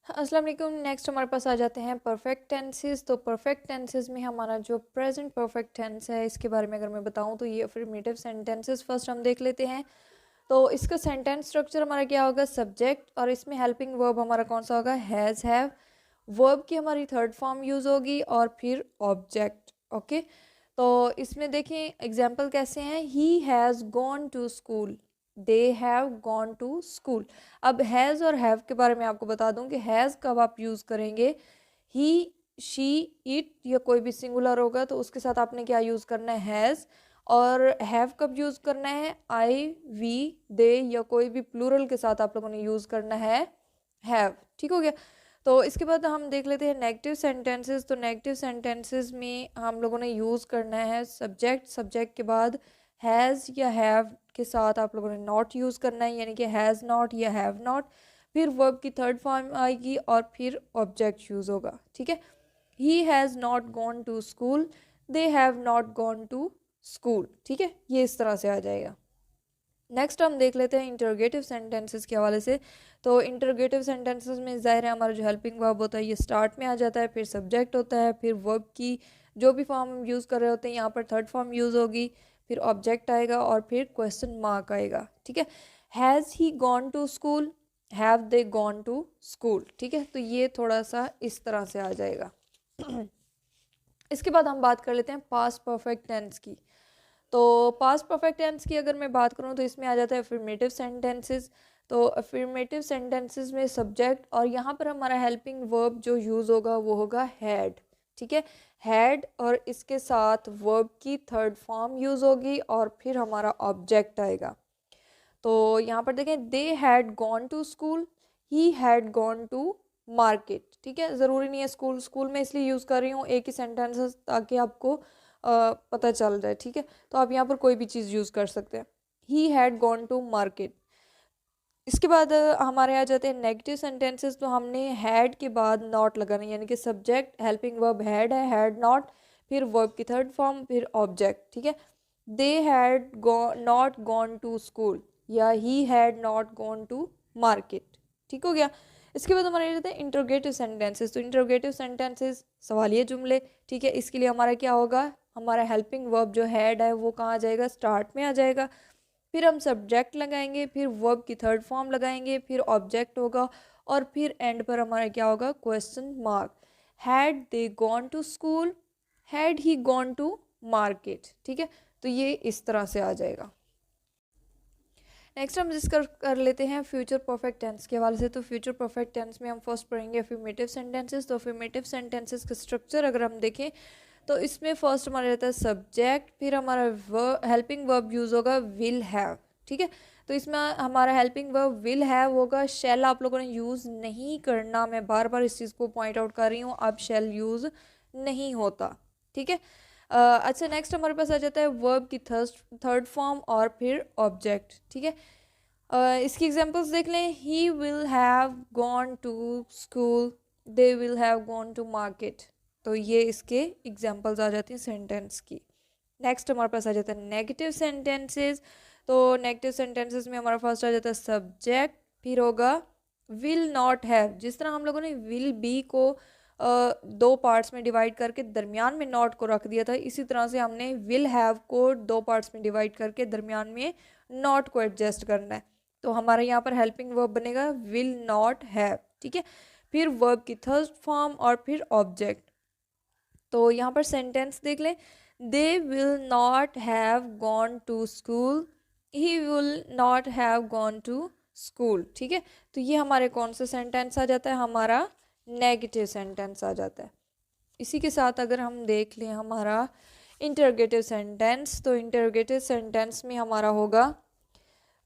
अस्सलाम वालेकुम। नेक्स्ट हमारे पास आ जाते हैं परफेक्ट टेंसेस। तो परफेक्ट टेंसेस में हमारा जो प्रेजेंट परफेक्ट टेंस है इसके बारे में अगर मैं बताऊं तो ये अफर्मेटिव सेंटेंसेस फर्स्ट हम देख लेते हैं। तो इसका सेंटेंस स्ट्रक्चर हमारा क्या होगा, सब्जेक्ट और इसमें हेल्पिंग वर्ब हमारा कौन सा होगा, हैज़ हैव। वर्ब की हमारी थर्ड फॉर्म यूज़ होगी और फिर ऑब्जेक्ट। ओके, तो इसमें देखें एग्जाम्पल कैसे हैं, he has gone to school, they have gone to school. अब हैज़ और हैव के बारे में आपको बता दूं कि हैज़ कब आप यूज़ करेंगे, ही, शी, इट या कोई भी सिंगुलर होगा तो उसके साथ आपने क्या यूज़ करना है, हैज़। और हैव कब यूज़ करना है, आई, वी, दे या कोई भी प्लूरल के साथ आप लोगों ने यूज़ करना है हैव। ठीक हो गया। तो इसके बाद हम देख लेते हैं नेगेटिव सेंटेंसेस। तो नेगेटिव सेंटेंसेस में हम लोगों ने यूज़ करना है सब्जेक्ट, सब्जेक्ट के बाद हैज़ या हैव के साथ आप लोगों ने नॉट यूज़ करना है, यानी कि हैज़ नॉट या हैव नॉट। फिर वर्ब की थर्ड फॉर्म आएगी और फिर ऑब्जेक्ट यूज़ होगा। ठीक है, he has not gone to school, they have not gone to school. ठीक है, ये इस तरह से आ जाएगा। नेक्स्ट हम देख लेते हैं इंटरोगेटिव सेंटेंसेस के हवाले से। तो इंटरोगेटिव सेंटेंसेस में ज़ाहिर है हमारा जो हेल्पिंग वर्ब होता है ये स्टार्ट में आ जाता है, फिर सब्जेक्ट होता है, फिर वर्ब की जो भी फॉर्म हम यूज़ कर रहे होते हैं यहाँ पर थर्ड फॉर्म यूज़ होगी, फिर ऑब्जेक्ट आएगा और फिर क्वेश्चन मार्क आएगा। ठीक है, has he gone to school, have they gone to school. ठीक है, तो ये थोड़ा सा इस तरह से आ जाएगा। इसके बाद हम बात कर लेते हैं पास्ट परफेक्ट टेंस की। तो पास्ट परफेक्ट टेंस की अगर मैं बात करूँ तो इसमें आ जाता है अफर्मेटिव सेंटेंसेस। तो अफर्मेटिव सेंटेंसेस में सब्जेक्ट और यहाँ पर हमारा हेल्पिंग वर्ब जो यूज़ होगा वो होगा हैड। ठीक है, हैड और इसके साथ वर्ब की थर्ड फॉर्म यूज़ होगी और फिर हमारा ऑब्जेक्ट आएगा। तो यहाँ पर देखें, they had gone to school, he had gone to market. ठीक है, ज़रूरी नहीं है स्कूल, स्कूल में इसलिए यूज़ कर रही हूँ एक ही सेंटेंस ताकि आपको पता चल जाए। ठीक है, तो आप यहाँ पर कोई भी चीज़ यूज़ कर सकते हैं। He had gone to market. इसके बाद हमारे आ जाते हैं नेगेटिव सेंटेंसेस। तो हमने हैड के बाद नॉट लगाना, यानी कि सब्जेक्ट हेल्पिंग वर्ब हैड है, हैड नॉट, फिर वर्ब की थर्ड फॉर्म, फिर ऑब्जेक्ट। ठीक है, they had not gone to school या he had not gone to market. ठीक हो गया। इसके बाद हमारे रहते हैं इंटरोगेटिव सेंटेंसेस। तो इंटरोगेटिव सेंटेंसेस सवालिया जुमले। ठीक है, इसके लिए हमारा क्या होगा, हमारा हेल्पिंग वर्ब जो हैड है वो कहाँ आ जाएगा, स्टार्ट में आ जाएगा। फिर हम सब्जेक्ट लगाएंगे, फिर वर्ब की थर्ड फॉर्म लगाएंगे, फिर ऑब्जेक्ट होगा और फिर एंड पर हमारा क्या होगा, question mark. Had they gone to school, had he gone to market. ठीक है, तो ये इस तरह से आ जाएगा। नेक्स्ट हम डिस्कस कर लेते हैं फ्यूचर परफेक्ट टेंस के हवाले से। तो फ्यूचर परफेक्ट टेंस में हम फर्स्ट पढ़ेंगे अफर्मेटिव सेंटेंसेस। तो अफर्मेटिव सेंटेंसेस का स्ट्रक्चर अगर हम देखें तो इसमें फर्स्ट हमारा रहता है सब्जेक्ट, फिर हमारा हेल्पिंग वर्ब यूज़ होगा विल हैव। ठीक है, तो इसमें हमारा हेल्पिंग वर्ब विल हैव होगा। शेल आप लोगों ने यूज़ नहीं करना, मैं बार बार इस चीज़ को पॉइंट आउट कर रही हूँ, अब शेल यूज़ नहीं होता। ठीक है, अच्छा नेक्स्ट हमारे पास आ जाता है वर्ब की थर्ड फॉर्म और फिर ऑब्जेक्ट। ठीक है, इसकी एग्जांपल्स देख लें, he will have gone to school, they will have gone to market. तो ये इसके एग्जांपल्स आ जाती हैं सेंटेंस की। नेक्स्ट हमारे पास आ जाता है नेगेटिव सेंटेंसेस। तो नेगेटिव सेंटेंसेस में हमारा फर्स्ट आ जाता है सब्जेक्ट, फिर होगा विल नॉट हैव। जिस तरह हम लोगों ने विल बी को दो पार्ट्स में डिवाइड करके दरमियान में नॉट को रख दिया था, इसी तरह से हमने विल हैव को दो पार्ट्स में डिवाइड करके दरमियान में नॉट को एडजस्ट करना है। तो हमारे यहाँ पर हेल्पिंग वर्ब बनेगा विल नॉट हैव। ठीक है, फिर वर्ब की थर्ड फॉर्म और फिर ऑब्जेक्ट। तो यहाँ पर सेंटेंस देख लें, they will not have gone to school, he will not have gone to school. ठीक है, तो ये हमारे कौन सा सेंटेंस आ जाता है, हमारा नेगेटिव सेंटेंस आ जाता है। इसी के साथ अगर हम देख लें हमारा इंटरोगेटिव सेंटेंस। तो इंटरोगेटिव सेंटेंस में हमारा होगा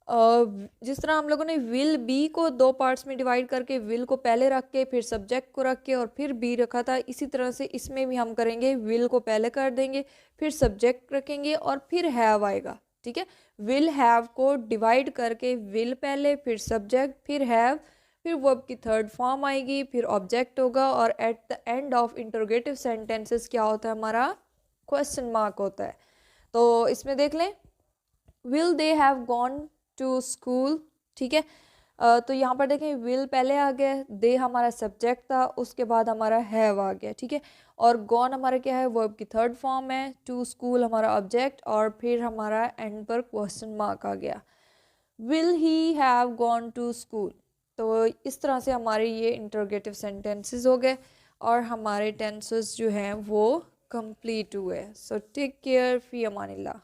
जिस तरह हम लोगों ने विल बी को दो पार्ट्स में डिवाइड करके विल को पहले रख के फिर सब्जेक्ट को रख के और फिर बी रखा था, इसी तरह से इसमें भी हम करेंगे, विल को पहले कर देंगे, फिर सब्जेक्ट रखेंगे और फिर हैव आएगा। ठीक है, विल हैव को डिवाइड करके विल पहले, फिर सब्जेक्ट, फिर हैव, फिर वर्ब की थर्ड फॉर्म आएगी, फिर ऑब्जेक्ट होगा और at the end of interrogative sentences क्या होता है, हमारा क्वेश्चन मार्क होता है। तो इसमें देख लें, will they have gone to school. ठीक है, तो यहाँ पर देखें विल पहले आ गया, दे हमारा सब्जेक्ट था, उसके बाद हमारा हैव आ गया, ठीक है। और गॉन हमारा क्या है, वर्ब की थर्ड फॉर्म है, टू स्कूल हमारा ऑब्जेक्ट, और फिर हमारा एंड पर क्वेश्चन मार्क आ गया, will he have gone to school. तो इस तरह से हमारे ये इंटरोगेटिव सेंटेंसेस हो गए और हमारे टेंसेस जो हैं वो कंप्लीट हुए। सो टेक केयर, फी अमानिल्लाह।